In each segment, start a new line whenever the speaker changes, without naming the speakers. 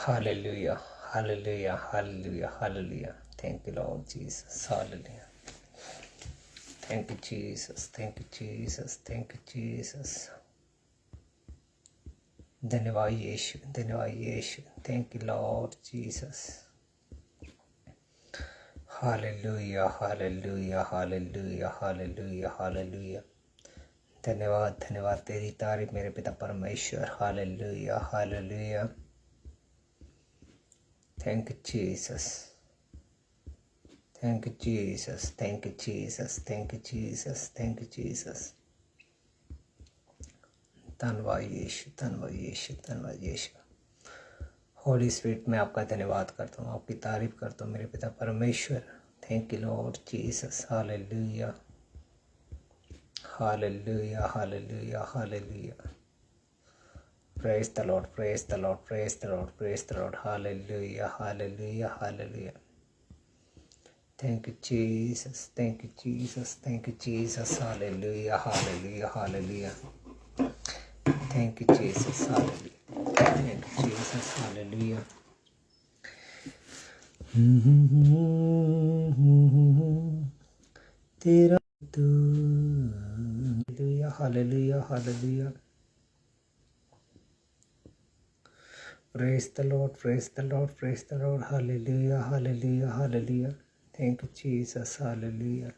Hallelujah, hallelujah, hallelujah, hallelujah. Thank you, Lord Jesus. Hallelujah. Thank you, Jesus. Thank you, Jesus. Thank you, Jesus. धन्यवाद यीशु, धन्यवाद यीशु. Thank you, Lord Jesus. Hallelujah, hallelujah, hallelujah, hallelujah, hallelujah. धन्यवाद धन्यवाद तेरी तारीफ मेरे पिता परमेश्वर. Hallelujah hallelujah. Thank you Jesus, thank you Jesus, thank you Jesus, thank you Jesus, thank you Jesus. धन्यवाद यीशु, धन्यवाद यीशु, धन्यवाद यीशु. होली स्पिरिट में आपका धन्यवाद करता हूँ, आपकी तारीफ करता हूँ मेरे पिता परमेश्वर. Thank you Lord Jesus. Hallelujah hallelujah hallelujah hallelujah. Praise the Lord, praise the Lord, praise the Lord, praise the Lord. Hallelujah, hallelujah, hallelujah. Thank you, Jesus. Thank you, Jesus. Thank you, Jesus. Hallelujah, hallelujah, hallelujah. Thank you, Jesus. Hallelujah. Thank you, Jesus. Hallelujah. तेरा तू. Hallelujah, hallelujah, hallelujah. Praise the Lord, praise the Lord, praise the Lord. Hallelujah, hallelujah, hallelujah. Thank you, Jesus. Hallelujah.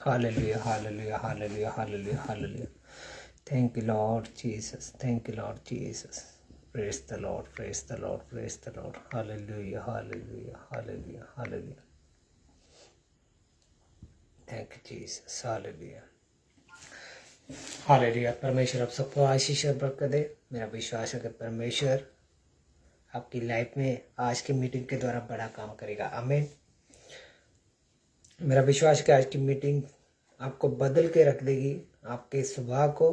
Hallelujah, hallelujah, hallelujah, hallelujah, hallelujah. Thank you, Lord Jesus. Thank you, Lord Jesus. Praise the Lord, praise the Lord, praise the Lord. Hallelujah, hallelujah, hallelujah, hallelujah. Thank you, Jesus. Hallelujah. Hallelujah. परमेश्वर आप सबको आशीष और बरकत दे. मेरा विश्वास है कि परमेश्वर आपकी लाइफ में आज की मीटिंग के द्वारा बड़ा काम करेगा. आमीन. मेरा विश्वास है कि आज की मीटिंग आपको बदल के रख देगी. आपके स्वभाव को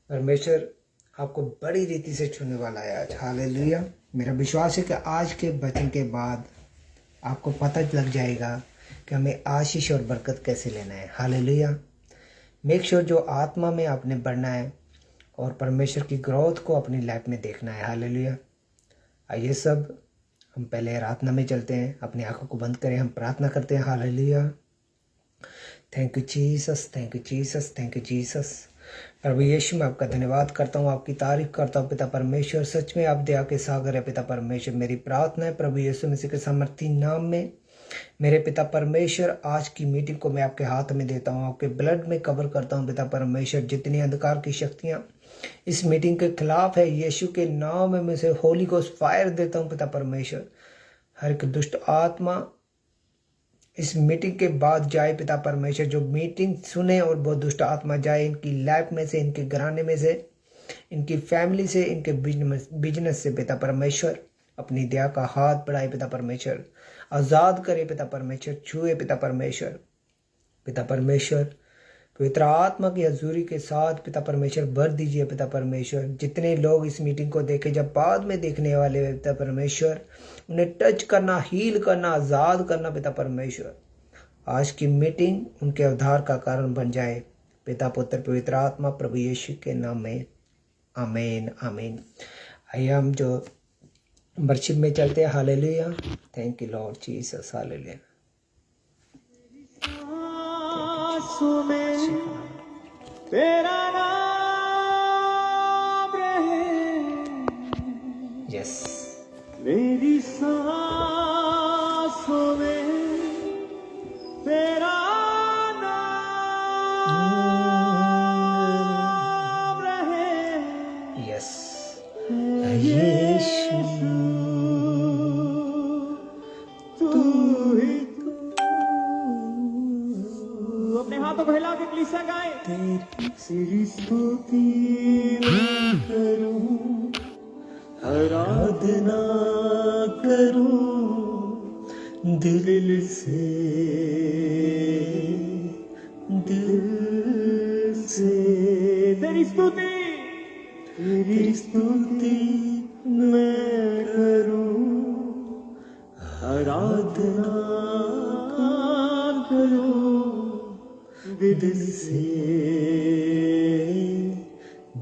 परमेश्वर आपको बड़ी रीति से छूने वाला है आज. हालेलुया. मेरा विश्वास है कि आज के वचन के बाद आपको पता लग जाएगा कि हमें आशीष और बरकत कैसे लेना है. हालेलुया. मेक श्योर जो आत्मा में आपने बढ़ना है और परमेश्वर की ग्रोथ को अपनी लाइफ में देखना है. हालेलुया. आइए सब हम पहले प्रार्थना में चलते हैं. अपनी आंखों को बंद करें, हम प्रार्थना करते हैं. Hallelujah. Thank you Jesus, thank you Jesus, thank you Jesus. प्रभु यीशु मैं आपका धन्यवाद करता हूँ, आपकी तारीफ करता हूँ पिता परमेश्वर. सच में आप दया के सागर है पिता परमेश्वर. मेरी प्रार्थना है प्रभु यीशु मसीह के सामर्थी नाम में मेरे पिता परमेश्वर आज की मीटिंग को मैं आपके हाथ में देता हूँ, आपके ब्लड में कवर करता हूँ पिता परमेश्वर. जितनी अंधकार की शक्तियाँ इस मीटिंग के खिलाफ है यीशु के नाम में मैं से होली को फायर देता हूँ पिता परमेश्वर. हर एक दुष्ट आत्मा इस मीटिंग के बाद जाए पिता परमेश्वर. जो मीटिंग सुने और वो दुष्ट आत्मा जाए इनकी लाइफ में से, इनके घराने में से, इनकी फैमिली से, इनके बिजनेस से पिता परमेश्वर. अपनी दया का हाथ बढ़ाए पिता परमेश्वर. आज़ाद करे पिता परमेश्वर. छुए पिता परमेश्वर. पिता परमेश्वर पवित्र आत्मा की हजूरी के साथ पिता परमेश्वर भर दीजिए पिता परमेश्वर. जितने लोग इस मीटिंग को देखे जब बाद में देखने वाले पिता परमेश्वर, उन्हें टच करना, हील करना, आज़ाद करना पिता परमेश्वर. आज की मीटिंग उनके उद्धार का कारण बन जाए. पिता पुत्र पवित्र आत्मा प्रभु यीशु के नाम में आमीन आमीन. आइए हम जो वर्शिप में चलते हैं. Hallelujah. Thank you Lord Jesus. Hallelujah.
तेरा नाम रहे.
यस.
मेरी सांसों में तेरा नाम रहे.
यस.
यीशु तू ही तू. अपने हाथों को हिला के कलीसिया गाए. तेरी स्तुति मैं करूं, आराधना करूं.
दिल से, दिल से
तेरी स्तुति
तेरी स्तुति मैं करूं, आराधना करूं दिल से,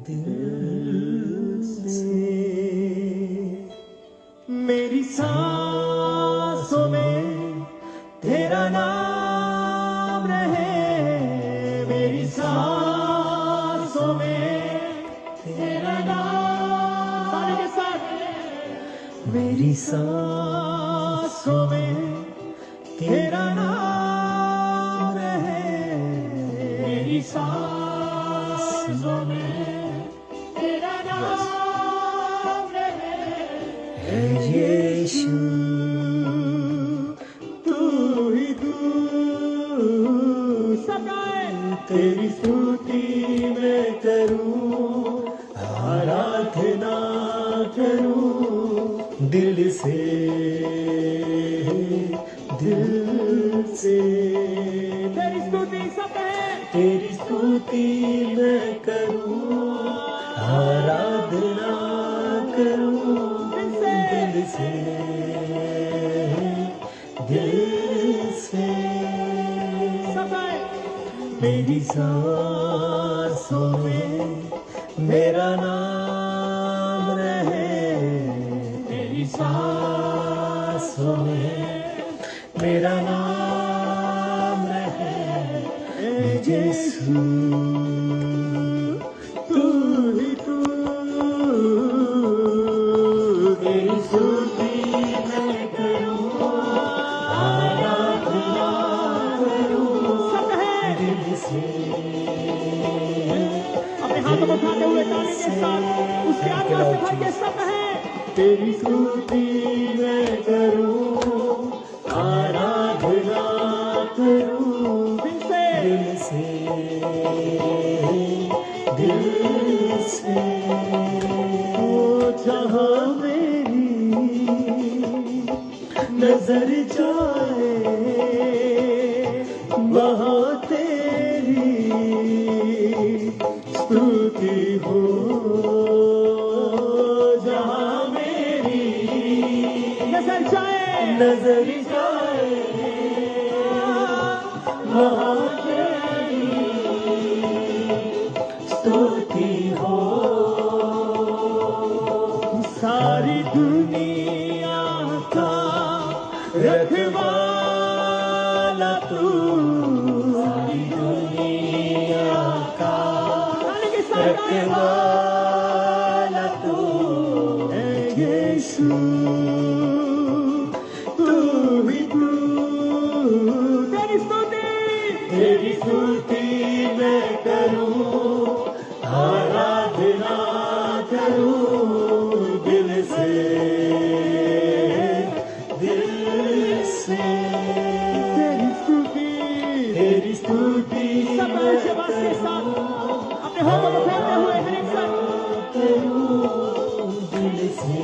दिल से।
मेरी सांसों में तेरा नाम रहे, मेरी सांसों में तेरा नाम, सारे के साथ,
मेरी सांसों में
तेरा नाम रहे, मेरी सांसों में तेरा नाम रहे।
है यीशु,
तू ही तू, सब गाए।
तेरी स्तुति मैं करूं, आराधना करूं दिल से, दिल से।
तेरी स्तुति सब है,
तेरी स्तुति मैं करूं, आराधना करूं दिल से, दिल से।
सब है।
मेरी सांसों में मेरा नाम रहे, मेरी सांसों में मेरा नाम रहे, यीशु।
तू ही तू,
तेरी स्तुति मैं करूं, आराधना करूं
सब है।
दिल से,
अपने हाथों को उठाते हुए ताली के साथ उसके आत्मा से भर के सब है।
तेरी स्तुति मैं करूं, आराधना करूं
दिल से,
दिल से, दिल से। ओ जहां मेरी नजर जाए, वहां तेरी स्तुति हो, जहां मेरी
नजर जाए,
नजर जाए, वहां तेरी स्तुति हो।
सारी दुनिया का
रखवाला तू, सारी दुनिया का
ताली के साथ गाए।
रखवाला तू,
ऐ यीशु,
तू ही तू।
तेरी स्तुति,
तेरी स्तुति मैं करूं, आराधना करूं दिल से, दिल से।
तेरी स्तुति।
तेरी स्तुति
सब
मैं
आशीर्वाद के साथ अपने हाथों को फेरते हुए हर एक साथ
करूं दिल से,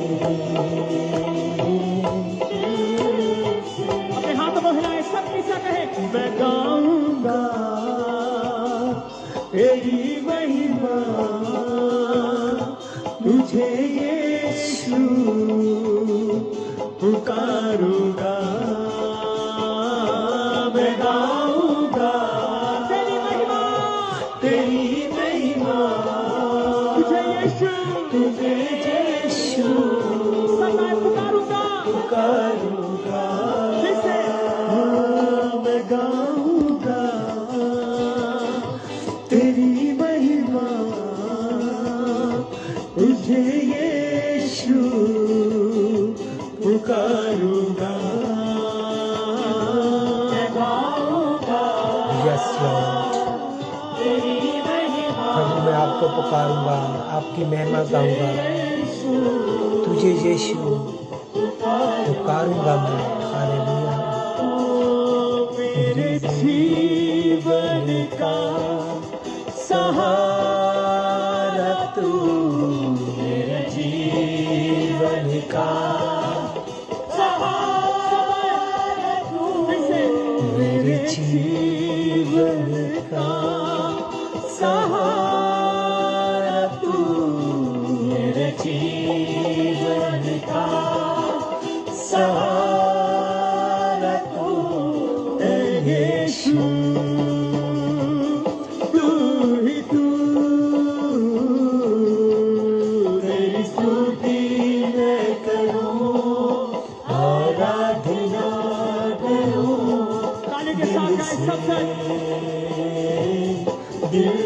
अपने हाथों को हिलाए, सब किस्सा कहे।
मैं गाऊंगा तेरी महिमा, तुझे यीशु पुकारूंगा, मैं गाऊंगा
तेरी महिमा,
तेरी महिमा,
तुझे यीशु,
तुझे यीशु
सदा पुकारूंगा।
पुकारूंगा,
फिर से
मैं गाऊंगा तेरी महिमा, तुझे यीशु पुकारूंगा, मैं गाऊंगा। यस लॉर्ड, प्रभु मैं आपको पुकारूंगा, आपकी महिमा गाऊंगा, तुझे यीशु पुकारूंगा मैं। हालेलुया।
मेरे जीवन का
सहारा तू, मेरे जीवन का जीवन का सहारा तू, मेरे जीवन का सहारा तू है यीशु। तू ही तू, तेरी स्तुति मैं करूं, आराधना करूं
ताली के साथ गाएं सबसे
दिल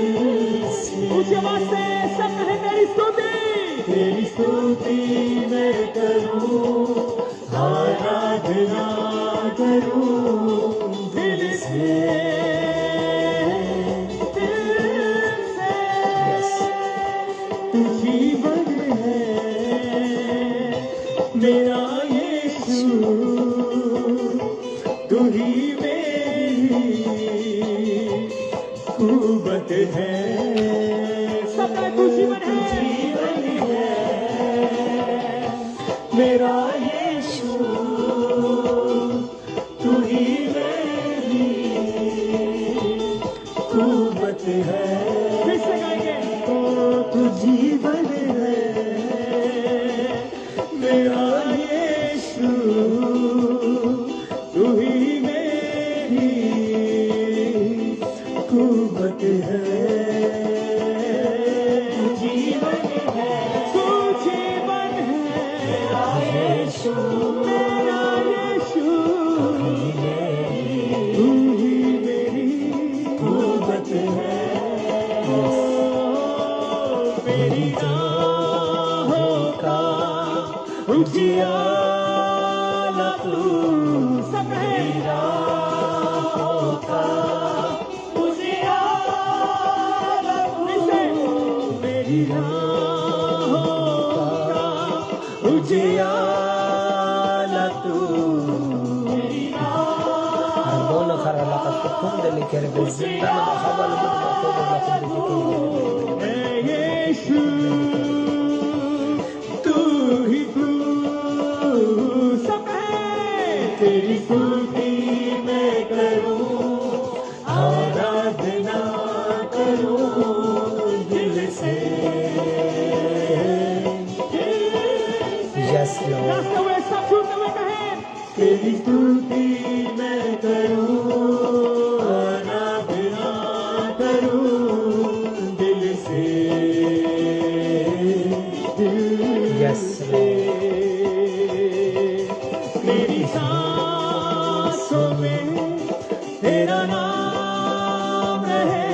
से।
ऊंची आवाज से सब कहें तेरी स्तुति,
तेरी स्तुति मैं करूं, आराधना करूं दिल से। तू जीवन है मेरा यीशु, तू ही मेरी कुव्वत है।
सब कहें तू जीवन है,
मेरा यीशु, तू ही मेरी कुव्वत है।
फिर से गाएंगे
ओ तू जीवन है मेरा यीशु, तू ही मेरी कुव्वत है। जीवन है,
तू जीवन है
मेरा यीशु,
मेरा यीशु,
तू ही मेरी कुव्वत है। मेरी राहों का उजियाला तू,
सब कहें
राहों का उजियाला तू, मेरी राहों का उजियाला तू। Arbono karala katukunda likere bezindana mahabala mahabala mahabala
है यीशु, तू ही तू। सब कहें
तेरी स्तुति मैं करूं, आराधना करूं दिल से। यस लॉर्ड,
नाचते हुए सब झूमते हुए कहें
तेरी स्तुति मैं करूं, आराधना करूं दिल से। यस
मेरी सांसों में तेरा नाम रहे,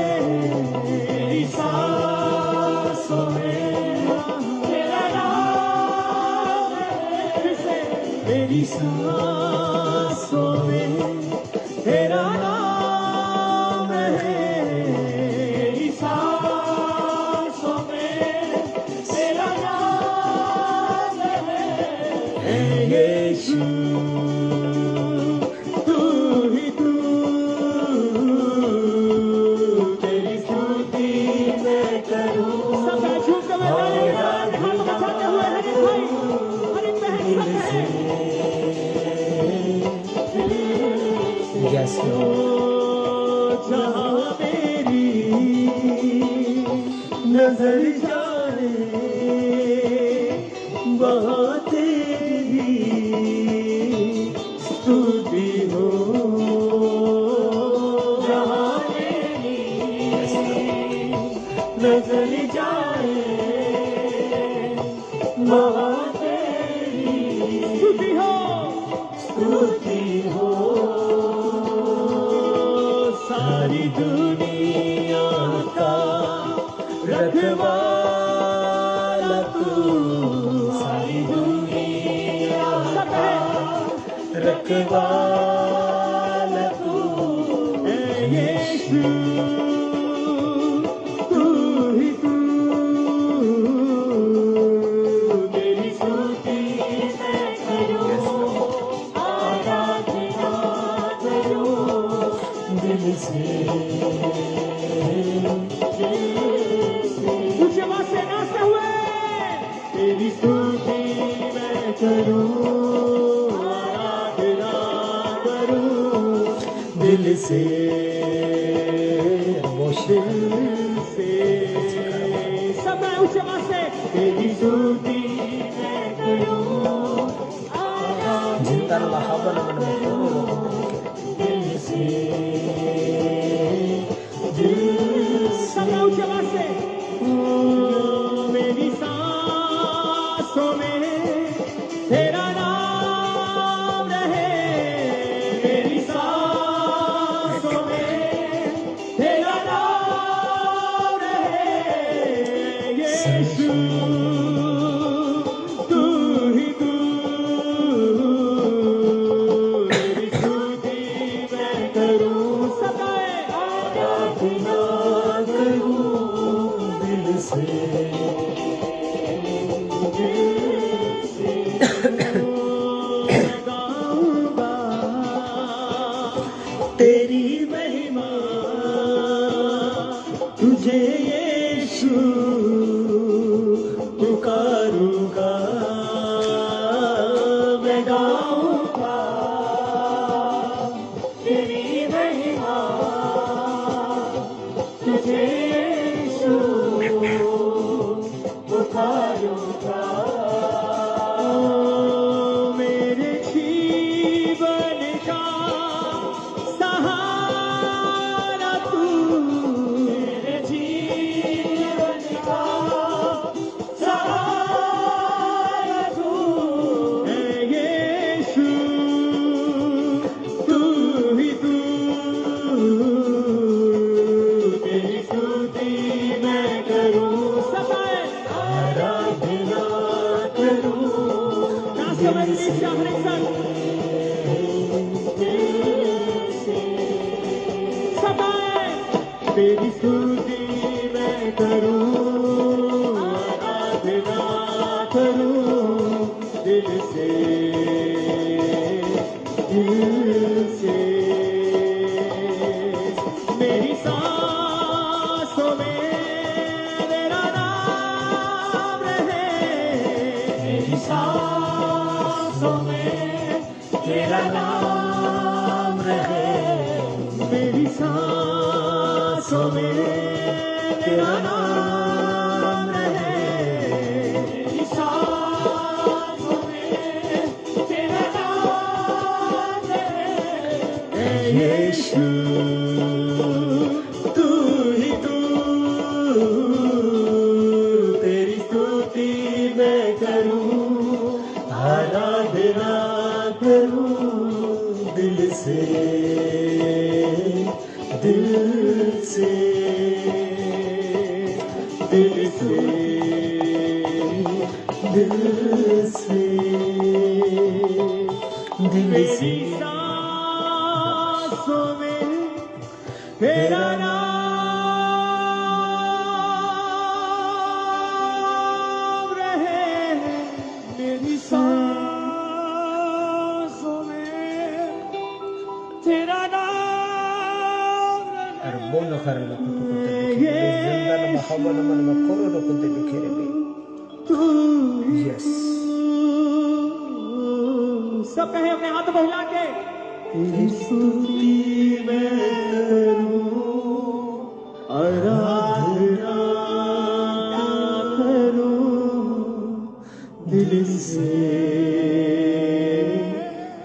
मेरी सांसों में तेरा नाम रहे। फिर से मेरी सांसों में तेरा नाम रहे, मेरी सांसों में तेरा नाम रहे।
है यीशु,
तू ही तू,
तेरी स्तुति मैं करूं,
सब झूमते हुए ताली हाथ बजाते हुए हर एक भाई हर एक बहन सब कहें
यस लॉर्ड।
जहाँ मेरी
नजर जाने वहाँ तेरी स्तुति हो। जहाँ मेरी नजर जाए वहाँ तेरी
स्तुति हो,
स्तुति हो।
सारी
दुनिया का रखवाला तू, सारी दुनिया का रखवाला तू
है यीशु, तू ही तू। मेरी स्तुति मैं करूं, आराधना करूं
दिल से।
ऊंची आवाज से नाचते हुए
तेरी स्तुति मैं करूं, आराधना करूं
दिल से सब उच्च आवाज से तेरी स्तुति मैं करूं
जिंदा महाबल मन
दिल से सब उच्च आवाज से मेरी सांसों में तेरा नाम रहे मेरी सांसों में तेरा नाम रहे यीशु तू ही तू तेरी स्तुति मैं करूं सदा आराधना करूं दिल से तेरी महिमा तुझे यीशु पुकारूंगा मैं गाऊंगा तेरी महिमा तुझे यीशु पुकारूंगा मेरे जीवन का सहारा तू मेरे जीवन का सहारा तू है यीशु तू ही तू तेरी स्तुति मैं करूं सदा आराधना करूं ना समझ हर एक सदा तेरी स्तुति मैं करूं आराधना करूं दिल से मेरी सांसों में तेरा नाम रहे मेरी सांसों में तेरा नाम रहे मेरी सांसों में तेरा नाम रहे मेरी सांसों में तेरा नाम रहे यीशु तू ही तू तेरी स्तुति मैं करूं आराधना करूं दिल से दिल से दिल से दिल से दिल से सांसों में तेरा नाम रहे मेरी सांसों में तेरा नाम
Arbono harala kutu जिंदा महाबल मन मकोरो कुंते बिखेरे बे यस
सब कहे अपने हाथ बहिला के तेरी स्तुति मैं करूं आराधना करूं दिल से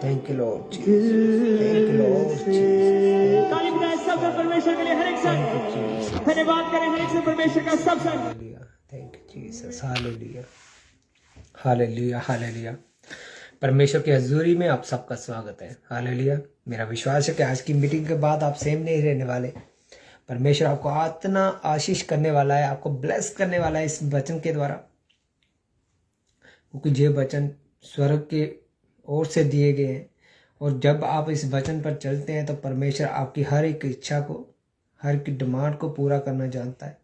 thank you Lord thank you Lord
ताली बजाएं सब जन परमेश्वर के लिए हर एक संग धन्यवाद करें हर एक से परमेश्वर का सब संग
thank you Jesus hallelujah hallelujah hallelujah परमेश्वर की हजूरी में आप सबका स्वागत है हालेलुया मेरा विश्वास है कि आज की मीटिंग के बाद आप सेम नहीं रहने वाले परमेश्वर आपको इतना आशीष करने वाला है आपको ब्लेस करने वाला है इस वचन के द्वारा क्योंकि ये वचन स्वर्ग के ओर से दिए गए हैं और जब आप इस वचन पर चलते हैं तो परमेश्वर आपकी हर एक इच्छा को हर एक डिमांड को पूरा करना जानता है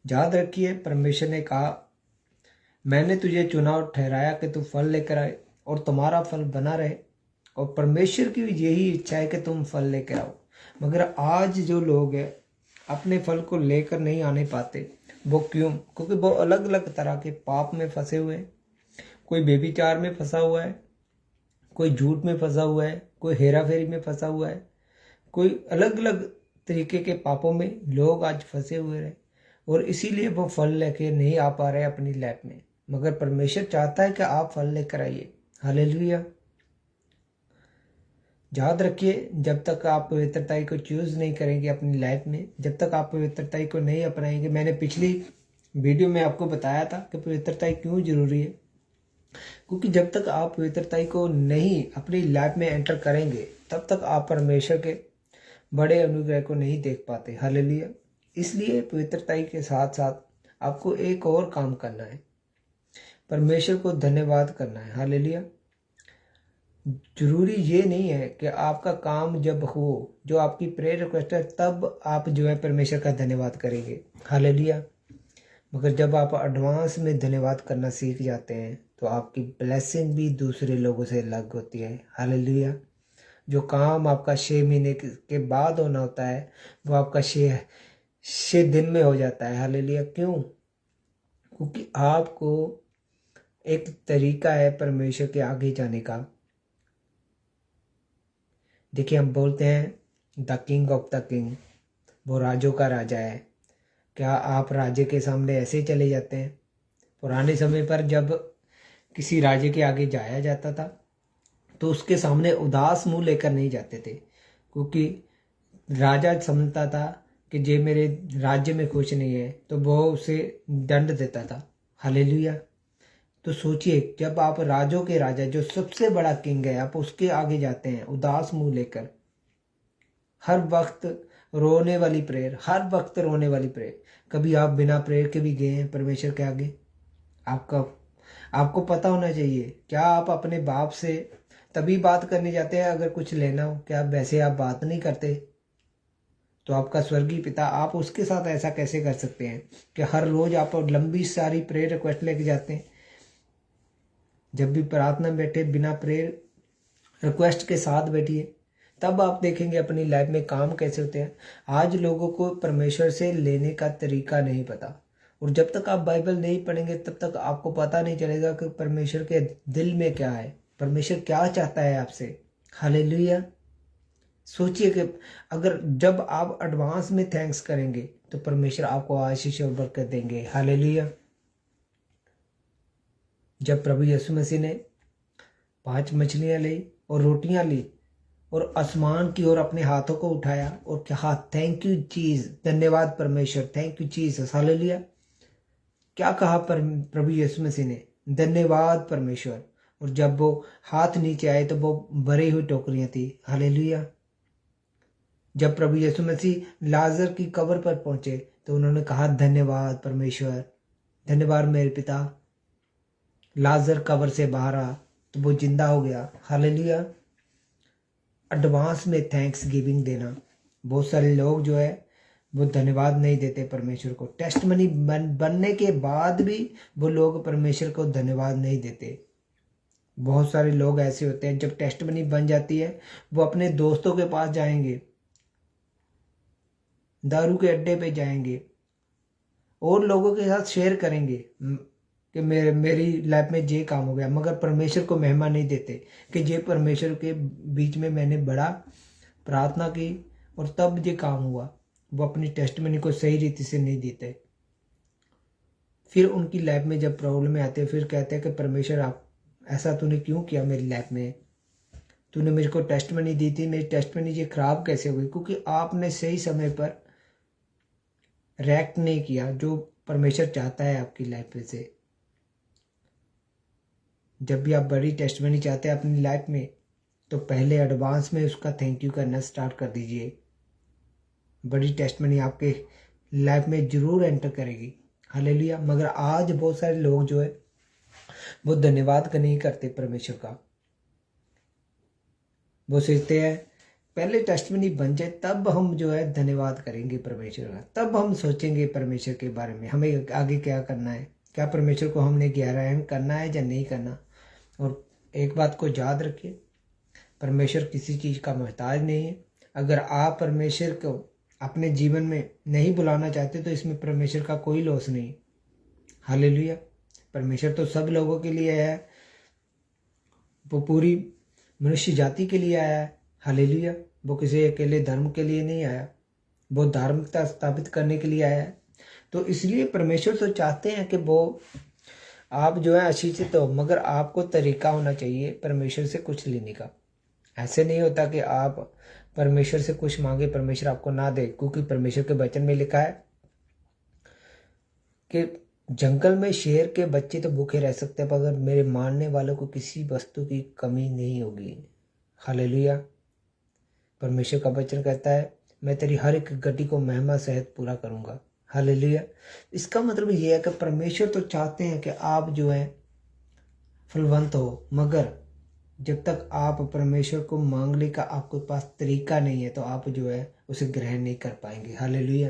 याद रखिए परमेश्वर ने कहा मैंने तुझे चुना और ठहराया कि तू फल लेकर आए और तुम्हारा फल बना रहे और परमेश्वर की यही इच्छा है कि तुम फल लेकर आओ मगर आज जो लोग हैं अपने फल को लेकर नहीं आने पाते वो क्यों क्योंकि वो अलग अलग तरह के पाप में फंसे हुए हैं कोई बेबीचार में फंसा हुआ है कोई झूठ में फंसा हुआ है कोई हेरा फेरी में फंसा हुआ है कोई अलग अलग तरीके के पापों में लोग आज फंसे हुए रहे और इसीलिए वो फल लेके नहीं आ पा रहे अपनी लाइफ में। मगर परमेश्वर चाहता है कि आप फल लेकर आइए। हालेलुया। याद रखिए, जब तक आप पवित्रताई को चूज नहीं करेंगे अपनी लाइफ में, जब तक आप पवित्रताई को नहीं अपनाएंगे, मैंने पिछली वीडियो में आपको बताया था कि पवित्रताई क्यों जरूरी है। क्योंकि जब तक आप पवित्रताई को नहीं अपनी लाइफ में एंटर करेंगे तब तक आप परमेश्वर के बड़े अनुग्रह को नहीं देख पाते। हालेलुया। इसलिए पवित्रताई के साथ साथ आपको एक और काम करना है, परमेश्वर को धन्यवाद करना है। हालेलुया। जरूरी ये नहीं है कि आपका काम जब हो, जो आपकी प्रेयर रिक्वेस्ट है, तब आप जो है परमेश्वर का धन्यवाद करेंगे। हालेलुया। मगर जब आप एडवांस में धन्यवाद करना सीख जाते हैं तो आपकी ब्लेसिंग भी दूसरे लोगों से अलग होती है। हालेलुया। जो काम आपका 6 महीने के बाद होना होता है वो आपका 6 दिन में हो जाता है। हालेलुया। क्यों? क्योंकि आपको एक तरीका है परमेश्वर के आगे जाने का। देखिए, हम बोलते हैं the king of the king, वो राजों का राजा है। क्या आप राजे के सामने ऐसे ही चले जाते हैं? पुराने समय पर जब किसी राजे के आगे जाया जाता था तो उसके सामने उदास मुंह लेकर नहीं जाते थे, क्योंकि राजा समझता था कि जे मेरे राज्य में खुश नहीं है तो वो उसे दंड देता था। हालेलुया। तो सोचिए, जब आप राजों के राजा, जो सबसे बड़ा किंग है, आप उसके आगे जाते हैं उदास मुंह लेकर, हर वक्त रोने वाली प्रेयर, हर वक्त रोने वाली प्रेयर। कभी आप बिना प्रेयर के भी गए हैं परमेश्वर के आगे? आपको पता होना चाहिए। क्या आप अपने बाप से तभी बात करने जाते हैं अगर कुछ लेना हो? क्या वैसे आप बात नहीं करते? तो आपका स्वर्गीय पिता, आप उसके साथ ऐसा कैसे कर सकते हैं कि हर रोज आप लंबी सारी प्रेयर रिक्वेस्ट लेके जाते हैं? जब भी प्रार्थना में बैठे, बिना प्रेयर रिक्वेस्ट के साथ बैठिए, तब आप देखेंगे अपनी लाइफ में काम कैसे होते हैं। आज लोगों को परमेश्वर से लेने का तरीका नहीं पता, और जब तक आप बाइबल नहीं पढ़ेंगे तब तक आपको पता नहीं चलेगा कि परमेश्वर के दिल में क्या है, परमेश्वर क्या चाहता है आपसे। हालेलुया। सोचिए कि अगर जब आप एडवांस में थैंक्स करेंगे तो परमेश्वर आपको आशीष और बरकत देंगे। हालेलुया। जब प्रभु यीशु मसीह ने 5 मछलियां ली और रोटियां ली और आसमान की ओर अपने हाथों को उठाया और कहा, थैंक यू चीज, धन्यवाद परमेश्वर, थैंक यू जीसस। हालेलुया। क्या कहा प्रभु यीशु मसीह ने? धन्यवाद परमेश्वर। और जब वो हाथ नीचे आए तो वो भरी हुई टोकरियां थी। हालेलुया। जब प्रभु यीशु मसीह लाजर की कब्र पर पहुंचे तो उन्होंने कहा, धन्यवाद परमेश्वर, धन्यवाद मेरे पिता। लाजर कब्र से बाहर आ तो वो जिंदा हो गया। हालेलुया। एडवांस में थैंक्स गिविंग देना। बहुत सारे लोग जो है वो धन्यवाद नहीं देते परमेश्वर को। टेस्टमनी बनने के बाद भी वो लोग परमेश्वर को धन्यवाद नहीं देते। बहुत सारे लोग ऐसे होते हैं, जब टेस्टमनी बन जाती है वो अपने दोस्तों के पास जाएंगे, दारू के अड्डे पे जाएंगे और लोगों के साथ शेयर करेंगे कि मेरी लाइफ में ये काम हो गया, मगर परमेश्वर को महिमा नहीं देते कि ये परमेश्वर के बीच में मैंने बड़ा प्रार्थना की और तब ये काम हुआ। वो अपनी टेस्टमनी को सही रीति से नहीं देते। फिर उनकी लाइफ में जब प्रॉब्लम आते हैं फिर कहते हैं कि परमेश्वर, आप ऐसा तूने क्यों किया मेरी लाइफ में? तूने मेरे को टेस्टमनी दी थी, मेरी टेस्टमनी ये खराब कैसे हुई? क्योंकि आपने सही समय पर रिएक्ट नहीं किया जो परमेश्वर चाहता है आपकी लाइफ में से। जब भी आप बड़ी टेस्टमनी चाहते हैं अपनी लाइफ में तो पहले एडवांस में उसका थैंक यू करना स्टार्ट कर दीजिए। बड़ी टेस्टमनी आपके लाइफ में जरूर एंटर करेगी। हालेलुया। मगर आज बहुत सारे लोग जो है वो धन्यवाद का नहीं करते परमेश्वर का। वो सोचते हैं पहले टेस्टमनी बन जाए तब हम जो है धन्यवाद करेंगे परमेश्वर का, तब हम सोचेंगे परमेश्वर के बारे में हमें आगे क्या करना है, क्या परमेश्वर को हमने गहराई करना है या नहीं करना। और एक बात को याद रखिए, परमेश्वर किसी चीज़ का मोहताज नहीं है। अगर आप परमेश्वर को अपने जीवन में नहीं बुलाना चाहते तो इसमें परमेश्वर का कोई लॉस नहीं। हालेलुया। परमेश्वर तो सब लोगों के लिए है, वो पूरी मनुष्य जाति के लिए आया है। हालेलुया। वो किसी अकेले धर्म के लिए नहीं आया, वो धार्मिकता स्थापित करने के लिए आया है। तो इसलिए परमेश्वर तो चाहते हैं कि वो आप जो है आशीषित हो, मगर आपको तरीका होना चाहिए परमेश्वर से कुछ लेने का। ऐसे नहीं होता कि आप परमेश्वर से कुछ मांगे परमेश्वर आपको ना दे, क्योंकि परमेश्वर के वचन में लिखा है कि जंगल में शेर के बच्चे तो भूखे रह सकते हैं, मगर मेरे मानने वालों को किसी वस्तु की कमी नहीं होगी। हालेलुया। परमेश्वर का वचन कहता है मैं तेरी हर एक गति को महिमा सहित पूरा करूंगा। हालेलुया। इसका मतलब ये है कि परमेश्वर तो चाहते हैं कि आप जो है फलवंत हो, मगर जब तक आप परमेश्वर को मांगने का आपके पास तरीका नहीं है तो आप जो है उसे ग्रहण नहीं कर पाएंगे। हालेलुया।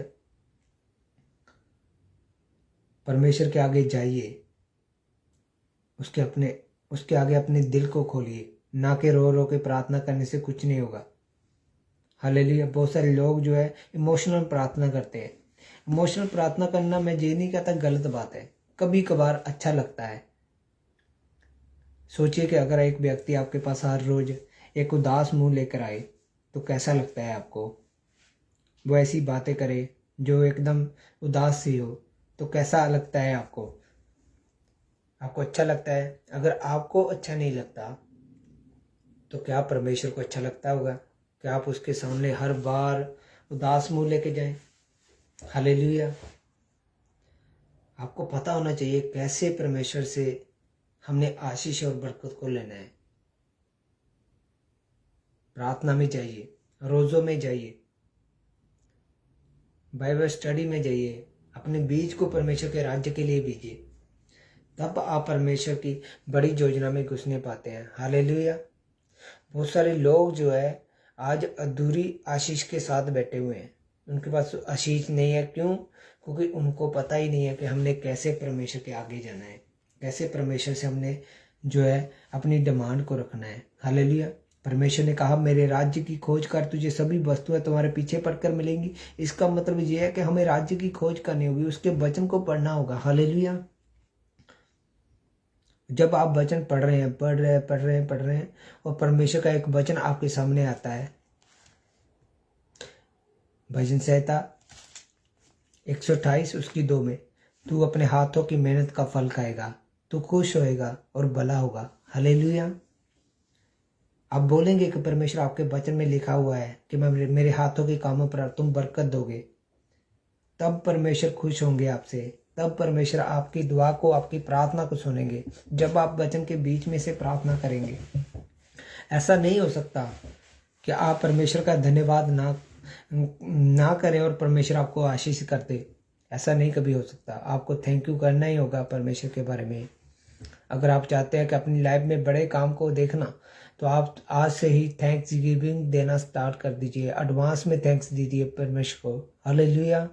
परमेश्वर के आगे जाइए, उसके आगे अपने दिल को खोलिए, ना कि रो रो के प्रार्थना करने से कुछ नहीं होगा। हालेलुया। बहुत सारे लोग जो है इमोशनल प्रार्थना करते हैं। इमोशनल प्रार्थना करना मैं ये नहीं कहता गलत बात है, कभी कभार अच्छा लगता है। सोचिए कि अगर एक व्यक्ति आपके पास हर रोज एक उदास मुंह लेकर आए तो कैसा लगता है आपको। वो ऐसी बातें करे जो एकदम उदास सी हो तो कैसा लगता है आपको। आपको अच्छा लगता है। अगर आपको अच्छा नहीं लगता तो क्या परमेश्वर को अच्छा लगता होगा कि आप उसके सामने हर बार उदास मुंह लेके जाएं। हालेलुया। आपको पता होना चाहिए कैसे परमेश्वर से हमने आशीष और बरकत को लेना है। प्रार्थना में जाइए, रोज़ों में जाइए, बाइबल स्टडी में जाइए, अपने बीज को परमेश्वर के राज्य के लिए बीजिए, तब आप परमेश्वर की बड़ी योजना में घुसने पाते हैं। हालेलुया। बहुत सारे लोग जो है आज अधूरी आशीष के साथ बैठे हुए हैं, उनके पास आशीष नहीं है। क्यों? क्योंकि उनको पता ही नहीं है कि हमने कैसे परमेश्वर के आगे जाना है, कैसे परमेश्वर से हमने जो है अपनी डिमांड को रखना है। हालेलुया। परमेश्वर ने कहा मेरे राज्य की खोज कर, तुझे सभी वस्तुएं तुम्हारे पीछे पड़कर मिलेंगी। इसका मतलब ये है कि हमें राज्य की खोज करनी होगी, उसके वचन को पढ़ना होगा। हालेलुया। जब आप वचन पढ़ रहे हैं और परमेश्वर का एक वचन आपके सामने आता है, भजन संहिता 128 उसकी 2 में, तू अपने हाथों की मेहनत का फल खाएगा, तू खुश होएगा और भला होगा। हालेलुया। आप बोलेंगे कि परमेश्वर आपके वचन में लिखा हुआ है कि मैं मेरे हाथों के कामों पर तुम बरकत दोगे, तब परमेश्वर खुश होंगे आपसे, तब परमेश्वर आपकी दुआ को, आपकी प्रार्थना को सुनेंगे जब आप वचन के बीच में से प्रार्थना करेंगे। ऐसा नहीं हो सकता कि आप परमेश्वर का धन्यवाद ना करें और परमेश्वर आपको आशीष करते। ऐसा नहीं कभी हो सकता। आपको थैंक यू करना ही होगा परमेश्वर के बारे में। अगर आप चाहते हैं कि अपनी लाइफ में बड़े काम को देखना तो आप आज से ही थैंक्स गिविंग देना स्टार्ट कर दीजिए, एडवांस में थैंक्स दीजिए परमेश्वर को। हालेलुया।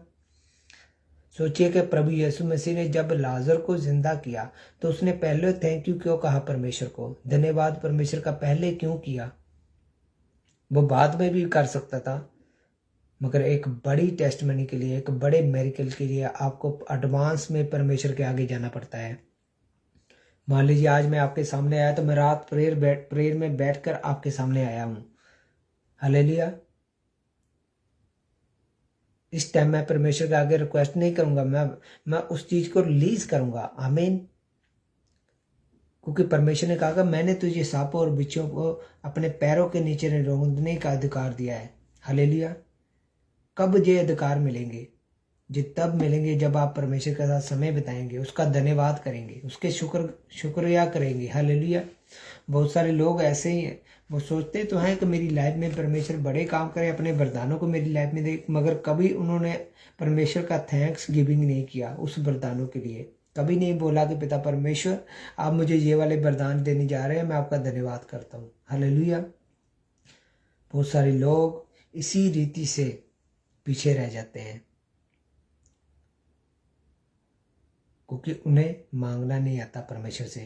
सोचिए कि प्रभु यीशु मसीह ने जब लाजर को जिंदा किया तो उसने पहले थैंक यू क्यों कहा परमेश्वर को, धन्यवाद परमेश्वर का पहले क्यों किया। वो बाद में भी कर सकता था, मगर एक बड़ी टेस्टमनी के लिए, एक बड़े मेरिकल के लिए आपको एडवांस में परमेश्वर के आगे जाना पड़ता है। मान लीजिए आज मैं आपके सामने आया तो मैं रात प्रेयर में बैठकर आपके सामने आया हूँ। हालेलुया। इस टाइम मैं परमेश्वर के आगे रिक्वेस्ट नहीं करूंगा, मैं उस चीज को रिलीज करूंगा। आमीन। क्योंकि परमेश्वर ने कहा मैंने तुझे सांपों और बिच्छुओं को अपने पैरों के नीचे रौंदने का अधिकार दिया है। हालेलुया। कब ये अधिकार मिलेंगे? तब मिलेंगे जब आप परमेश्वर के साथ समय बिताएंगे, उसका धन्यवाद करेंगे, उसके शुक्रिया करेंगे। हालेलुया। बहुत सारे लोग ऐसे ही हैं, वो सोचते तो हैं कि मेरी लाइफ में परमेश्वर बड़े काम करे, अपने वरदानों को मेरी लाइफ में दे, मगर कभी उन्होंने परमेश्वर का थैंक्स गिविंग नहीं किया उस वरदानों के लिए। कभी नहीं बोला कि पिता परमेश्वर आप मुझे ये वाले वरदान देने जा रहे हैं, मैं आपका धन्यवाद करता हूँ। हालेलुया। बहुत सारे लोग इसी रीति से पीछे रह जाते हैं क्योंकि उन्हें मांगना नहीं आता परमेश्वर से।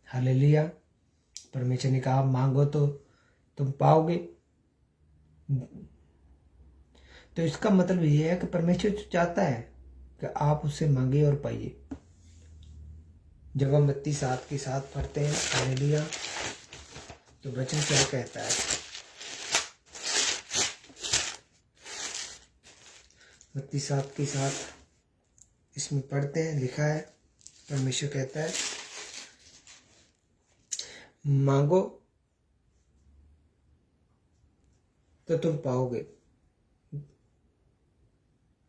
हालेलुया। परमेश्वर ने कहा मांगो तो तुम पाओगे। तो इसका मतलब यह है कि परमेश्वर चाहता है कि आप उससे मांगे और पाइए। जब हम मत्ती 7 के साथ पढ़ते हैं, हालेलुया, तो वचन क्या कहता है? मत्ती 7 के 7 इसमें पढ़ते हैं, लिखा है, परमेश्वर कहता है, मांगो तो तुम पाओगे,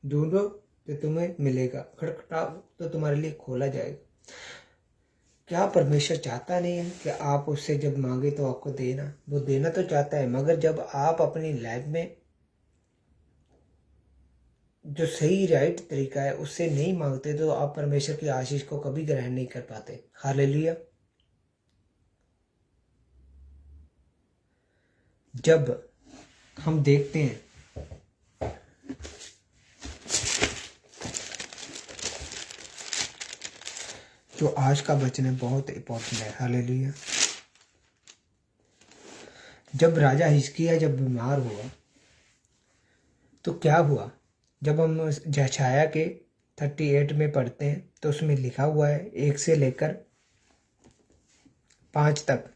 ढूंढो तो तुम्हें मिलेगा, खटखटाओ तो तुम्हारे लिए खोला जाएगा। क्या परमेश्वर चाहता नहीं है कि आप उससे जब मांगे तो आपको देना? वो देना तो चाहता है, मगर जब आप अपनी लाइफ में जो सही राइट तरीका है उससे नहीं मांगते तो आप परमेश्वर की आशीष को कभी ग्रहण नहीं कर पाते। हालेलुया। जब हम देखते हैं जो आज का वचन है बहुत इंपॉर्टेंट है। हालेलुया। जब राजा हिजकिय्याह जब बीमार हुआ तो क्या हुआ? जब हम जशाया के 38 में पढ़ते हैं तो उसमें लिखा हुआ है 1 से लेकर 5 तक।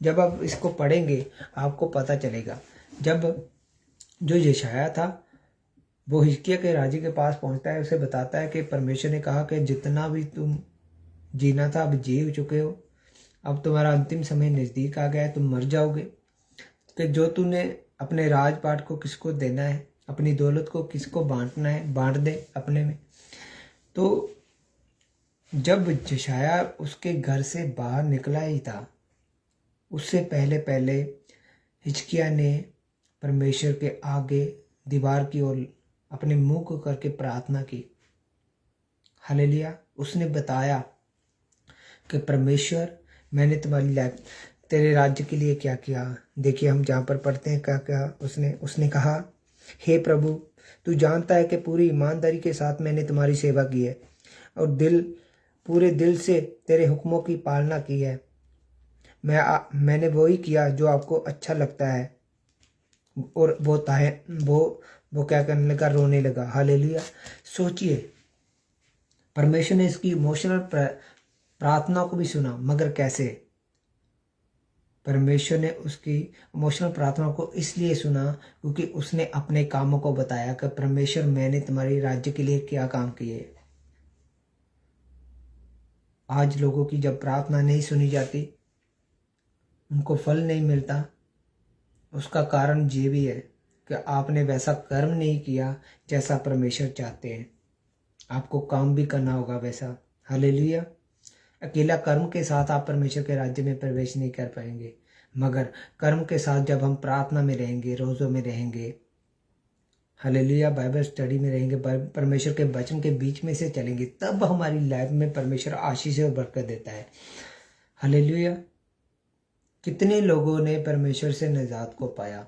जब आप इसको पढ़ेंगे आपको पता चलेगा। जब जो यशाया था वो हिजकिय्याह के राजा के पास पहुंचता है, उसे बताता है कि परमेश्वर ने कहा कि जितना भी तुम जीना था अब जी चुके हो, अब तुम्हारा अंतिम समय नज़दीक आ गया है, तुम मर जाओगे। कि जो तूने अपने राजपाट को किसको देना है, अपनी दौलत को किसको बांटना है, बांट दे अपने में। तो जब यशाया उसके घर से बाहर निकला ही था, उससे पहले पहले हिजकिय्याह ने परमेश्वर के आगे दीवार की ओर अपने मुंह को करके प्रार्थना की। हालेलुया। उसने बताया कि परमेश्वर, मैंने तुम्हारी लाइफ, तेरे राज्य के लिए क्या किया। देखिए हम जहाँ पर पढ़ते हैं क्या क्या उसने कहा, हे प्रभु, तू जानता है कि पूरी ईमानदारी के साथ मैंने तुम्हारी सेवा की है और पूरे दिल से तेरे हुक्मों की पालना की है। मैंने वही किया जो आपको अच्छा लगता है। और वो क्या करने लगा? रोने लगा। हालेलुया। सोचिए, परमेश्वर ने इसकी इमोशनल प्रार्थना को भी सुना, मगर कैसे? परमेश्वर ने उसकी इमोशनल प्रार्थना को इसलिए सुना क्योंकि उसने अपने कामों को बताया कि परमेश्वर, मैंने तुम्हारे राज्य के लिए क्या काम किए। आज लोगों की जब प्रार्थना नहीं सुनी जाती, उनको फल नहीं मिलता, उसका कारण ये भी है कि आपने वैसा कर्म नहीं किया जैसा परमेश्वर चाहते हैं। आपको काम भी करना होगा वैसा। हालेलुया। अकेला कर्म के साथ आप परमेश्वर के राज्य में प्रवेश नहीं कर पाएंगे, मगर कर्म के साथ जब हम प्रार्थना में रहेंगे, रोज़ों में रहेंगे, हालेलुया, बाइबल स्टडी में रहेंगे, परमेश्वर के वचन के बीच में से चलेंगे, तब हमारी लाइफ में परमेश्वर आशीष और बरकत देता है। हालेलुया। कितने लोगों ने परमेश्वर से निजात को पाया?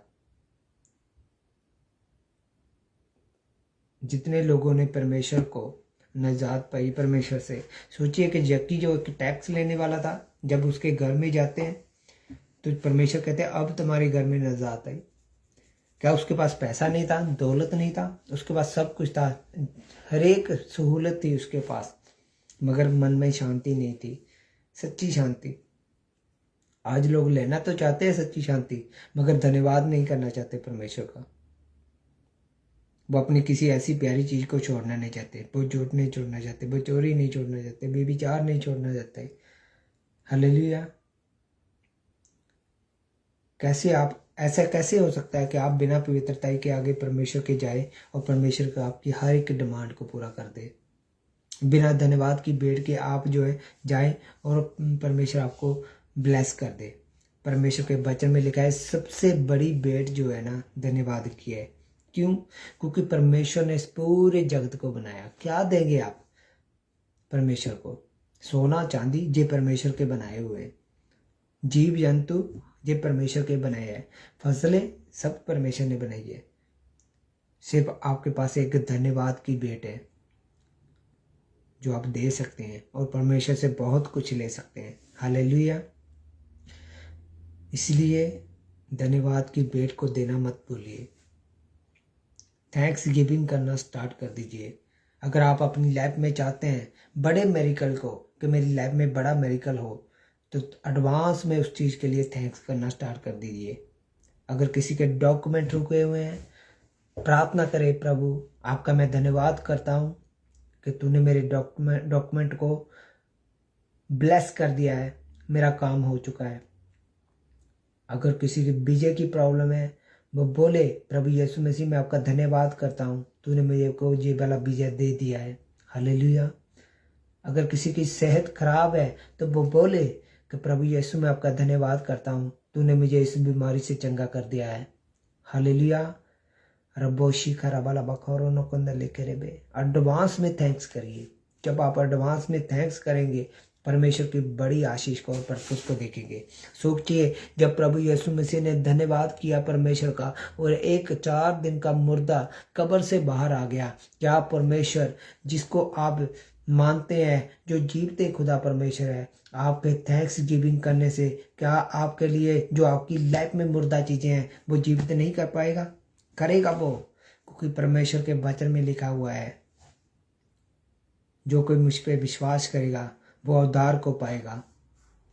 जितने लोगों ने परमेश्वर को निजात पाई परमेश्वर से। सोचिए कि जक्की जो एक टैक्स लेने वाला था, जब उसके घर में जाते हैं तो परमेश्वर कहते हैं अब तुम्हारे घर में निजात आई। क्या उसके पास पैसा नहीं था, दौलत नहीं था? उसके पास सब कुछ था, हर एक सहूलत थी उसके पास, मगर मन में शांति नहीं थी, सच्ची शांति। आज लोग लेना तो चाहते हैं सच्ची शांति, मगर धन्यवाद नहीं करना चाहते परमेश्वर का। वो अपनी किसी ऐसी प्यारी चीज़ को छोड़ना नहीं चाहते, वो झूठ नहीं छोड़ना चाहते, वो चोरी नहीं छोड़ना चाहते, बेविचार नहीं छोड़ना चाहते। हालेलुया। ऐसा कैसे हो सकता है कि आप बिना पवित्रताई के आगे परमेश्वर के जाए और परमेश्वर का आपकी हर एक डिमांड को पूरा कर दे? बिना धन्यवाद की भेंट के आप जो है जाए और परमेश्वर आपको ब्लेस कर दे। परमेश्वर के वचन में लिखा है सबसे बड़ी भेंट जो है ना, धन्यवाद की है। क्यों? क्योंकि परमेश्वर ने इस पूरे जगत को बनाया। क्या देंगे आप परमेश्वर को? सोना चांदी ये परमेश्वर के बनाए हुए, जीव जंतु ये परमेश्वर के बनाए हैं, फसलें सब परमेश्वर ने बनाई है। सिर्फ आपके पास एक धन्यवाद की भेंट है जो आप दे सकते हैं और परमेश्वर से बहुत कुछ ले सकते हैं। हालेलुया। इसलिए धन्यवाद की भेंट को देना मत भूलिए। थैंक्स गिविंग करना स्टार्ट कर दीजिए। अगर आप अपनी लाइफ में चाहते हैं बड़े मेरिकल को, कि मेरी लाइफ में बड़ा मेरिकल हो, तो एडवांस में उस चीज़ के लिए थैंक्स करना स्टार्ट कर दीजिए। अगर किसी के डॉक्यूमेंट रुके हुए हैं प्रार्थना करें, प्रभु आपका मैं धन्यवाद करता हूँ कि तूने मेरे डॉक्यूमेंट को ब्लेस कर दिया है, मेरा काम हो चुका है। अगर किसी की वीजे की प्रॉब्लम है, वो बोले प्रभु यीशु मसीह मैं आपका धन्यवाद करता हूँ, तूने मुझे को ये वाला वीजा दे दिया है। हालेलुया। अगर किसी की सेहत खराब है तो वो बोले कि प्रभु यीशु मैं आपका धन्यवाद करता हूँ, तूने मुझे इस बीमारी से चंगा कर दिया है। हालेलुया। रबोशी खराबाला बखौरो नकुंद लेके रेबे। एडवांस में थैंक्स करिए। जब आप एडवांस में थैंक्स करेंगे, परमेश्वर की बड़ी आशीष को और बरकत को देखेंगे। सोचिए, जब प्रभु यीशु मसीह ने धन्यवाद किया परमेश्वर का और एक 4 दिन का मुर्दा कब्र से बाहर आ गया, क्या परमेश्वर जिसको आप मानते हैं, जो जीवते खुदा परमेश्वर है, आपके थैंक्स गिविंग करने से क्या आपके लिए जो आपकी लाइफ में मुर्दा चीज़ें हैं वो जीवित नहीं कर पाएगा? करेगा वो, क्योंकि परमेश्वर के वचन में लिखा हुआ है, जो कोई मुझ पर विश्वास करेगा वो उद्धार को पाएगा।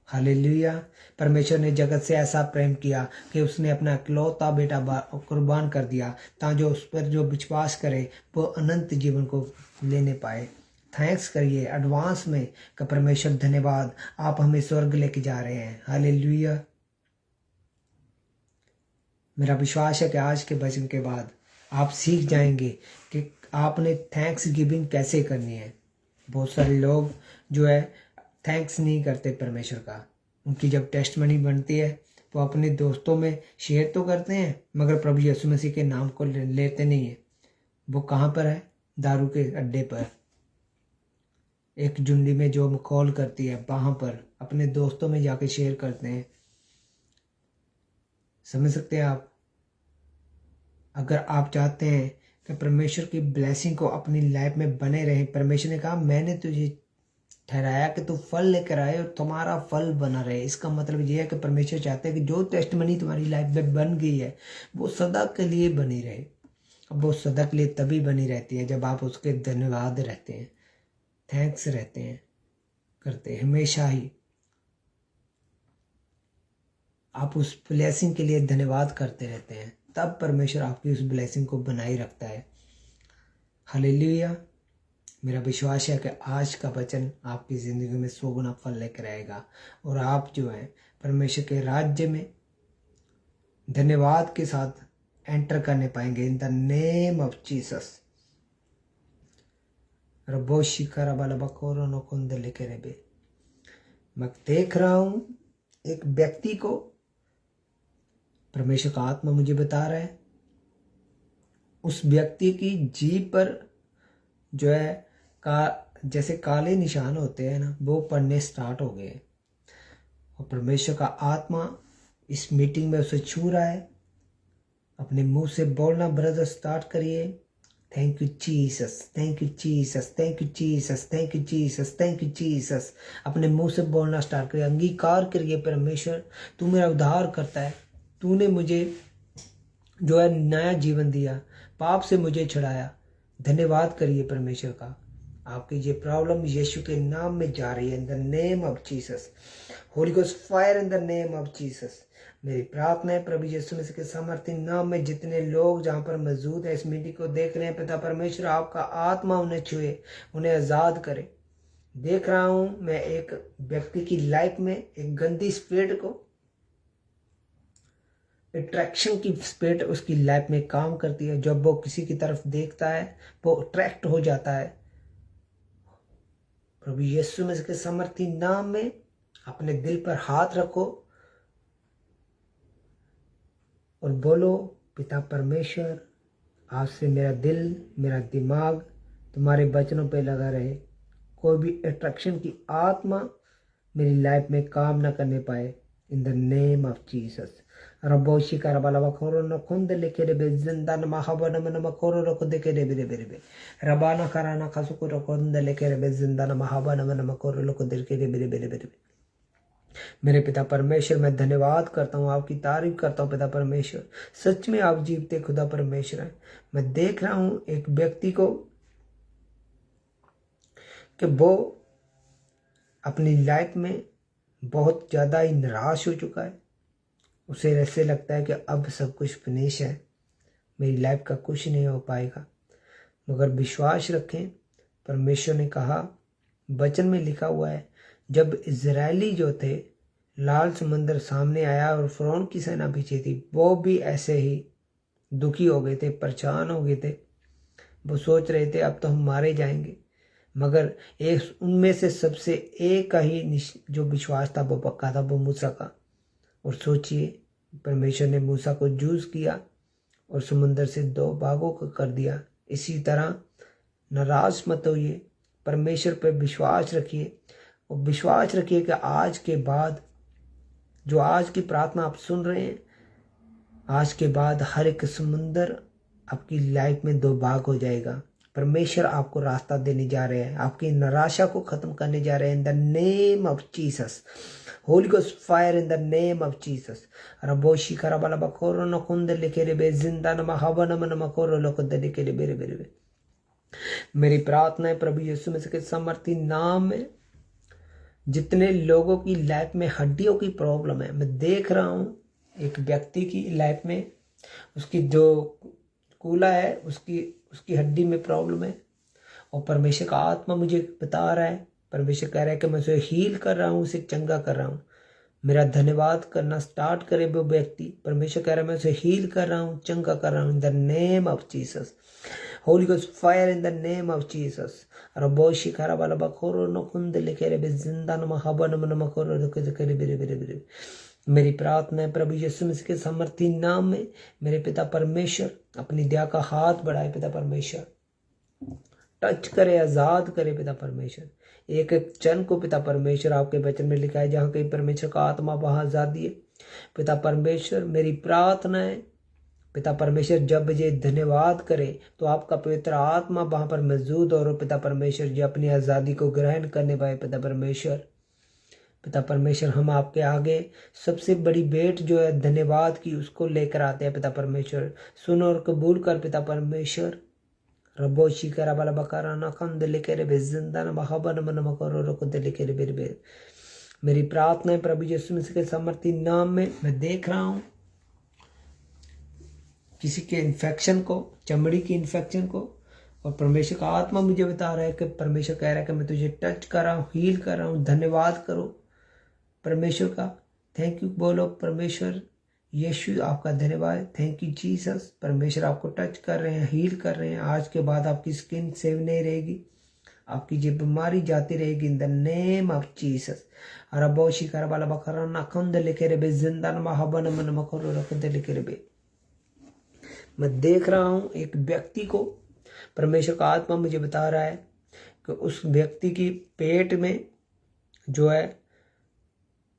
हालेलुया। परमेश्वर ने जगत से ऐसा प्रेम किया कि उसने अपना इकलौता बेटा कुर्बान कर दिया, ताकि जो उस पर जो विश्वास करे वो अनंत जीवन को लेने पाए। थैंक्स करिए एडवांस में कि परमेश्वर धन्यवाद, आप हमें स्वर्ग लेके जा रहे हैं। हालेलुया। मेरा विश्वास है कि आज के वचन के बाद आप सीख जाएंगे कि आपने थैंक्स गिविंग कैसे करनी है। बहुत सारे लोग जो है थैंक्स नहीं करते परमेश्वर का। उनकी जब टेस्टमनी बनती है वो अपने दोस्तों में शेयर तो करते हैं, मगर प्रभु यीशु मसीह के नाम को लेते नहीं है। वो कहाँ पर है? दारू के अड्डे पर, एक जुंडी में जो मखौल करती है वहाँ पर अपने दोस्तों में जाके शेयर करते हैं। समझ सकते हैं आप? अगर आप चाहते हैं कि परमेश्वर की ब्लेसिंग को अपनी लाइफ में बने रहे, परमेश्वर ने कहा मैंने तुझे ठहराया कि तू फल लेकर आए और तुम्हारा फल बना रहे। इसका मतलब ये है कि परमेश्वर चाहते हैं कि जो टेस्टमनी तुम्हारी लाइफ में बन गई है वो सदा के लिए बनी रहे। अब वो सदा के लिए तभी बनी रहती है जब आप उसके धन्यवाद रहते हैं, थैंक्स रहते हैं, करते हैं। हमेशा ही आप उस ब्लेसिंग के लिए धन्यवाद करते रहते हैं, तब परमेश्वर आपकी उस ब्लेसिंग को बनाए रखता है। हालेलुया। मेरा विश्वास है कि आज का वचन आपकी ज़िंदगी में 100 गुना फल लेकर आएगा और आप जो है परमेश्वर के राज्य में धन्यवाद के साथ एंटर करने पाएंगे। इन द नेम ऑफ जीसस। मैं देख रहा हूँ एक व्यक्ति को, परमेश्वर का आत्मा मुझे बता रहा है, उस व्यक्ति की जीभ पर जो है जैसे काले निशान होते हैं ना, वो पड़ने स्टार्ट हो गए। और परमेश्वर का आत्मा इस मीटिंग में उसे छू रहा है। अपने मुंह से बोलना ब्रदर स्टार्ट करिए। Thank you Jesus, thank you Jesus, thank you Jesus, thank you Jesus, thank you Jesus. अपने मुंह से बोलना स्टार्ट करिए। अंगीकार करिए, परमेश्वर तू मेरा उद्धार करता है, तूने मुझे जो है नया जीवन दिया, पाप से मुझे छुड़ाया। धन्यवाद करिए परमेश्वर का। आपकी ये प्रॉब्लम यीशु के नाम में जा रही है। In the name of Jesus. Holy ghost fire in the name of Jesus. मेरी प्रार्थना है प्रभु यीशु मसीह के सामर्थ्य नाम में जितने लोग जहाँ पर मौजूद है, इस मीटिंग को देख रहे हैं, पिता परमेश्वर आपका आत्मा उन्हें छुए, उन्हें आज़ाद करे। देख रहा हूँ मैं एक व्यक्ति की लाइफ में एक गंदी स्पिरिट को, अट्रैक्शन की स्पिरिट उसकी लाइफ में काम करती है। जब वो किसी की तरफ देखता है वो अट्रैक्ट हो जाता है। प्रभु यीशु मसीह के सामर्थ्य नाम में अपने दिल पर हाथ रखो और बोलो, पिता परमेश्वर आज से मेरा दिल, मेरा दिमाग तुम्हारे वचनों पे लगा रहे। कोई भी अट्रैक्शन की आत्मा मेरी लाइफ में काम ना करने पाए। In the name of Jesus. रबोशी का रबाला खोरो न खुंद लेके रे जिंदा न महाबन मन मखोरो रख देके रे बेरे बेरे रबाना कराना खसुको रखुंद लेके रे जिंदा न महाबन मन मखोरो रख देके रे बेरे बेरे बेरे। मेरे पिता परमेश्वर, मैं धन्यवाद करता हूँ, आपकी तारीफ करता हूँ पिता परमेश्वर। सच में आप जीवते खुदा परमेश्वर हैं। मैं देख रहा हूँ एक व्यक्ति को कि वो अपनी लाइफ में बहुत ज़्यादा ही निराश हो चुका है। उसे ऐसे लगता है कि अब सब कुछ फिनिश है, मेरी लाइफ का कुछ नहीं हो पाएगा। मगर विश्वास रखें, परमेश्वर ने कहा, वचन में लिखा हुआ है, जब इजरायली जो थे, लाल समुद्र सामने आया और फ़िरौन की सेना पीछे थी, वो भी ऐसे ही दुखी हो गए थे, परेशान हो गए थे। वो सोच रहे थे अब तो हम मारे जाएंगे। मगर एक उनमें से सबसे एक का ही जो विश्वास था वो पक्का था, वो मूसा का। और सोचिए, परमेश्वर ने मूसा को चूज किया और समुद्र से 2 भागों को कर दिया। इसी तरह नाराज मत होइए, परमेश्वर पर विश्वास रखिए और विश्वास रखिए कि आज के बाद, जो आज की प्रार्थना आप सुन रहे हैं, आज के बाद हर एक समुंदर आपकी लाइफ में 2 भाग हो जाएगा। परमेश्वर आपको रास्ता देने जा रहे हैं, आपकी निराशा को खत्म करने जा रहे हैं। In the name of Jesus, holy ghost fire in the name of Jesus. रबोशी कराबाला बकोरो न कुंद लिखे रे बे जिंदा न हवा न मकोरो लोकुद लिखे रे बेरे बेरे। मेरी प्रार्थना है प्रभु यीशु मसीह के सामर्थी नाम में, जितने लोगों की लाइफ में हड्डियों की प्रॉब्लम है, मैं देख रहा हूँ एक व्यक्ति की लाइफ में उसकी जो कूला है, उसकी हड्डी में प्रॉब्लम है और परमेश्वर का आत्मा मुझे बता रहा है, परमेश्वर कह रहा है कि मैं उसे हील कर रहा हूँ, उसे चंगा कर रहा हूँ। मेरा धन्यवाद करना स्टार्ट करे वो व्यक्ति। परमेश्वर कह रहा है मैं उसे हील कर रहा हूँ, चंगा कर रहा हूँ in the name of Jesus. Holy ghost fire in the name of Jesus. रबोशी खरा वाला बखोरो न कुंद लिखे रे जिंदा न हवा न मकोरो करे बेरे बेरे बेरे। मेरी प्रार्थना है प्रभु यीशु मसीह के सामर्थी नाम में, मेरे पिता परमेश्वर अपनी दया का हाथ बढ़ाए। पिता परमेश्वर टच करे, आजाद करे। पिता परमेश्वर एक एक जन को, पिता परमेश्वर आपके वचन में लिखा है, जहाँ कहीं परमेश्वर का आत्मा वहाँ आजादी है। पिता परमेश्वर मेरी प्रार्थना है, पिता परमेश्वर जब ये धन्यवाद करे तो आपका पवित्र आत्मा वहाँ पर मौजूद हो। और पिता परमेश्वर जो अपनी आज़ादी को ग्रहण करने पाए। पिता परमेश्वर हम आपके आगे सबसे बड़ी भेंट जो है धन्यवाद की, उसको लेकर आते हैं। पिता परमेश्वर सुनो और कबूल कर। पिता परमेश्वर रबो शिकरा वाला बकारा ना खंद लेके रे जिंदा ना बहाबन मन मकरो रको दे लेके रे बेरे। मेरी प्रार्थना है प्रभु यीशु मसीह के सामर्थी नाम में, मैं देख रहा हूँ किसी के इन्फेक्शन को, चमड़ी की इन्फेक्शन को, और परमेश्वर का आत्मा मुझे बता रहा है कि परमेश्वर कह रहा है कि मैं तुझे टच कर रहा हूँ, हील कर रहा हूँ। धन्यवाद करो परमेश्वर का, थैंक यू बोलो परमेश्वर यीशु आपका धन्यवाद, थैंक यू जीसस। परमेश्वर आपको टच कर रहे हैं, हील कर रहे हैं। आज के बाद आपकी स्किन सेव नहीं रहेगी, आपकी जो बीमारी जाती रहेगी इन द नेम ऑफ जीसस। अरबो शिकार वाला बकरा नखंद लिखे रे बे जिंदा न हवन मन मखरो रखते लिखे रे बे। मैं देख रहा हूँ एक व्यक्ति को, परमेश्वर का आत्मा मुझे बता रहा है कि उस व्यक्ति की पेट में जो है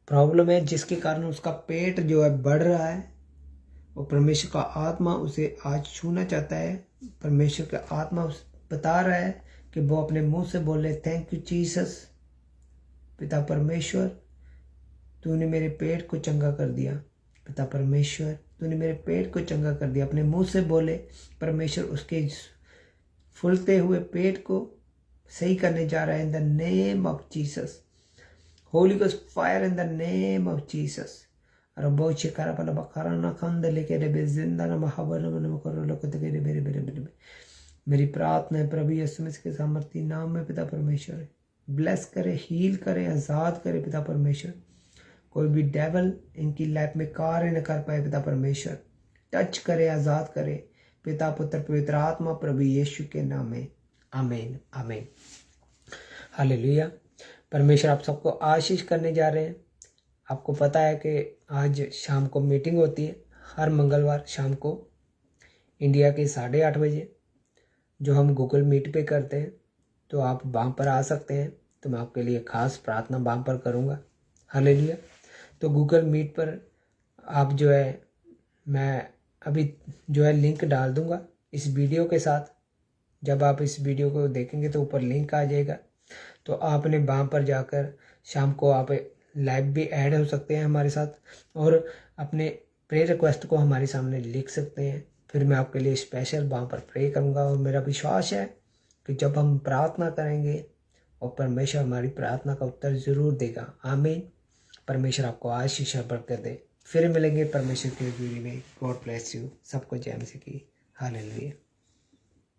प्रॉब्लम है, जिसके कारण उसका पेट जो है बढ़ रहा है। और परमेश्वर का आत्मा उसे आज छूना चाहता है। परमेश्वर का आत्मा बता रहा है कि वो अपने मुंह से बोले, थैंक यू जीसस। पिता परमेश्वर तूने मेरे पेट को चंगा कर दिया। पिता परमेश्वर तूने मेरे पेट को चंगा कर दिया। अपने मुंह से बोले, परमेश्वर उसके फूलते हुए पेट को सही करने जा रहा है in the name of Jesus. Holy ghost fire in the name of Jesus. रबो चिकारा पला बखारा ना खंद लेके रे बे जिंदा ना महाबर न करो लोग ते रे मेरे मेरे मेरे। मेरी प्रार्थना है प्रभु यीशु मसीह के सामर्थी नाम में पिता परमेश्वर ब्लेस करे, हील करे, आजाद करे। पिता परमेश्वर कोई भी डेवल इनकी लाइफ में कार्य न कर पाए। पिता परमेश्वर टच करे, आजाद करे। पिता पुत्र पवित्र आत्मा प्रभु यीशु के नाम में, आमीन आमीन हालेलुया। परमेश्वर आप सबको आशीष करने जा रहे हैं। आपको पता है कि आज शाम को मीटिंग होती है, हर मंगलवार शाम को इंडिया के 8:30 बजे, जो हम गूगल मीट पे करते हैं। तो आप वहाँ पर आ सकते हैं, तो मैं आपके लिए खास प्रार्थना वहाँ पर करूँगा। हालेलुया। तो गूगल मीट पर आप जो है, मैं अभी जो है लिंक डाल दूँगा इस वीडियो के साथ। जब आप इस वीडियो को देखेंगे तो ऊपर लिंक आ जाएगा, तो आपने वहाँ पर जाकर शाम को आप लाइव भी ऐड हो सकते हैं हमारे साथ, और अपने प्रेयर रिक्वेस्ट को हमारे सामने लिख सकते हैं। फिर मैं आपके लिए स्पेशल वहाँ पर प्रे करूँगा। और मेरा विश्वास है कि जब हम प्रार्थना करेंगे और परमेश्वर हमारी प्रार्थना का उत्तर ज़रूर देगा। आमीन। परमेश्वर आपको आशीष बरकत दे। फिर मिलेंगे परमेश्वर की वीडियो में। God bless you. सबको जय मसीह की। हालेलुया।